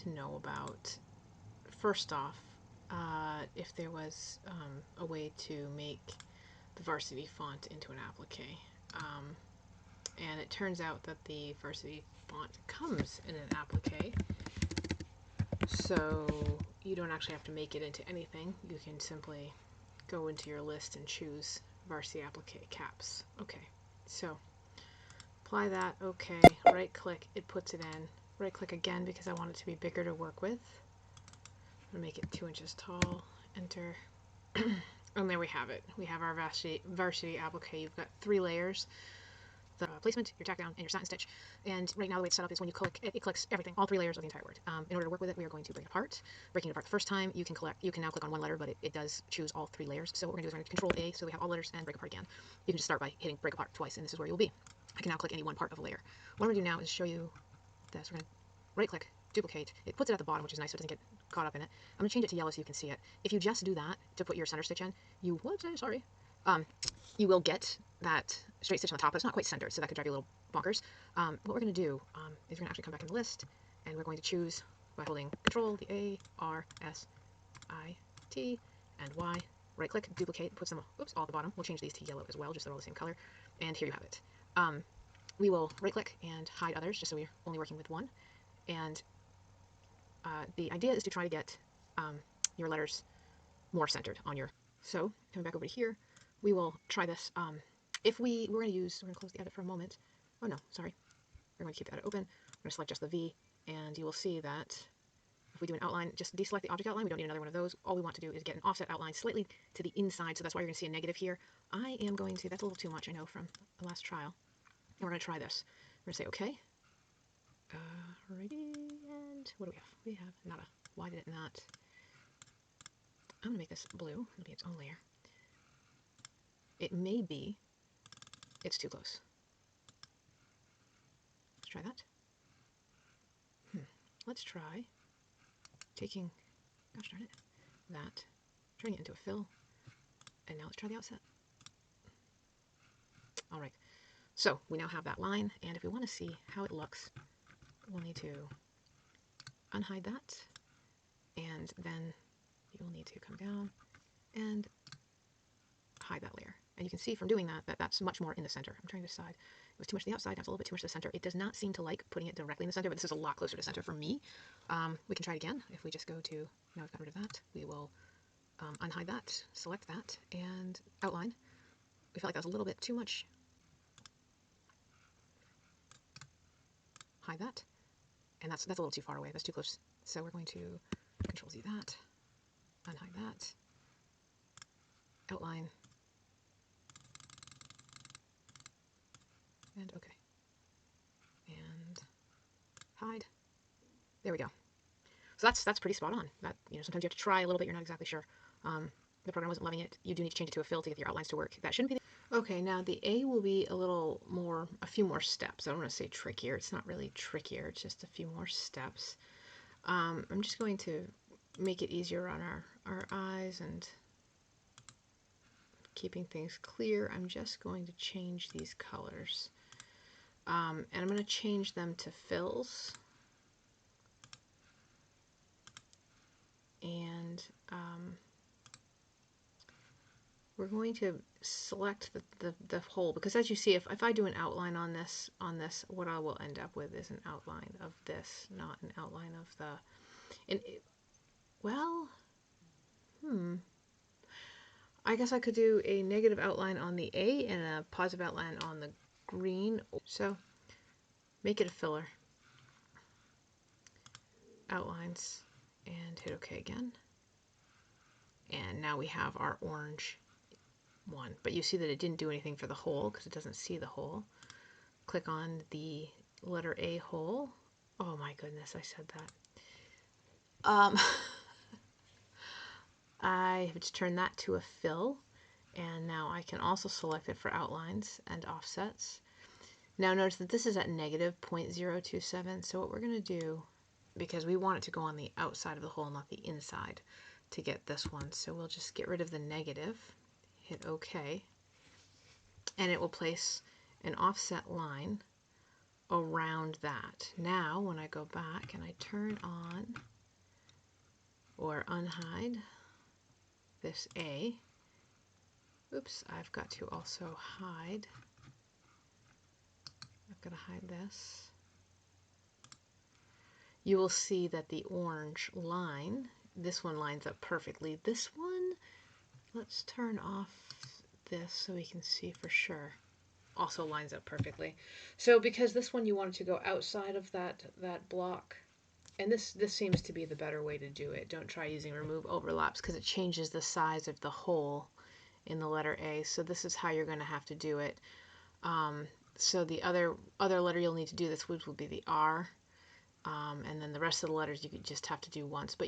to know about, first off, if there was a way to make the Varsity font into an applique. And it turns out that the Varsity font comes in an applique, so you don't actually have to make it into anything. You can simply go into your list and choose Varsity Applique caps. Okay, so apply that. Okay, right click, it puts it in. Right click again because I want it to be bigger to work with. I'm going to make it 2 inches tall. Enter. And there we have it. We have our Varsity Applique. You've got 3 layers. The placement, your tack down, and your satin stitch. And right now the way it's set up is when you click, it clicks everything, all 3 layers of the entire word. In order to work with it, we are going to break it apart. Breaking it apart the first time, you can now click on 1 letter, but it does choose all 3 layers. So what we're going to do is we're going to Control A, so we have all letters, and break apart again. You can just start by hitting break apart twice, and this is where you'll be. I can now click any one part of a layer. What I'm going to do now is show you this. We're going to right click, duplicate. It puts it at the bottom, which is nice so it doesn't get caught up in it. I'm going to change it to yellow so you can see it. If you just do that to put your center stitch in, you will get that straight stitch on the top, but it's not quite centered, so that could drive you a little bonkers. What we're going to do is we're going to actually come back in the list, and we're going to choose by holding Control, the A, R, S, I, T, and Y. Right click, duplicate, puts them all at the bottom. We'll change these to yellow as well, just so they're all the same color. And here you have it. We will right click and hide others, just so we're only working with one. And the idea is to try to get your letters more centered on your. So coming back over to here, we will try this. We're going to close the edit for a moment. Oh no, sorry. We're going to keep the edit open. We're going to select just the V, and you will see that if we do an outline, just deselect the object outline. We don't need another one of those. All we want to do is get an offset outline slightly to the inside, so that's why you're going to see a negative here. I am going to, that's a little too much, I know, from the last trial. And we're going to try this. We're going to say OK. Alrighty, and what do we have? We have nada. Why did it not? I'm going to make this blue. It'll be its own layer. It may be it's too close. Let's try that. Let's try taking, gosh darn it, that, turning it into a fill, and now let's try the outset. All right, so we now have that line, and if we want to see how it looks, we'll need to unhide that, and then you'll need to come down and hide that layer. And you can see from doing that, that's much more in the center. I'm trying to decide. It was too much to the outside, that's a little bit too much to the center. It does not seem to like putting it directly in the center, but this is a lot closer to center for me. We can try it again. If we just go to, now I've got rid of that, we will unhide that, select that, and outline. We felt like that was a little bit too much. Hide that. And that's a little too far away. That's too close. So we're going to Control Z that, unhide that, outline, and OK. And hide. There we go. So that's pretty spot on. That, sometimes you have to try a little bit. You're not exactly sure. The program wasn't loving it. You do need to change it to a fill to get your outlines to work. That shouldn't be. Okay, now the A will be a few more steps. I don't want to say trickier. It's not really trickier. It's just a few more steps. I'm just going to make it easier on our eyes and keeping things clear. I'm just going to change these colors. And I'm going to change them to fills. And we're going to select the whole, because as you see, if I do an outline on this, what I will end up with is an outline of this, not an outline of the, I guess I could do a negative outline on the A and a positive outline on the green. So make it a filler. Outlines, and hit OK again. And now we have our orange one, but you see that it didn't do anything for the hole because it doesn't see the hole. Click on the letter A hole. Oh my goodness, I said that. I have turned that to a fill, and now I can also select it for outlines and offsets. Now notice that this is at negative 0.027, so what we're going to do, because we want it to go on the outside of the hole, not the inside, to get this one, so we'll just get rid of the negative, hit OK, and it will place an offset line around that. Now when I go back and I turn on or unhide this A, oops, I've got to also hide. I've got to hide this. You will see that the orange line, this one lines up perfectly. This one, let's turn off this so we can see for sure. Also lines up perfectly. So because this one you want it to go outside of that block, and this seems to be the better way to do it. Don't try using remove overlaps because it changes the size of the hole in the letter A. So this is how you're going to have to do it. So the other letter you'll need to do this with will be the R, and then the rest of the letters you could just have to do once. But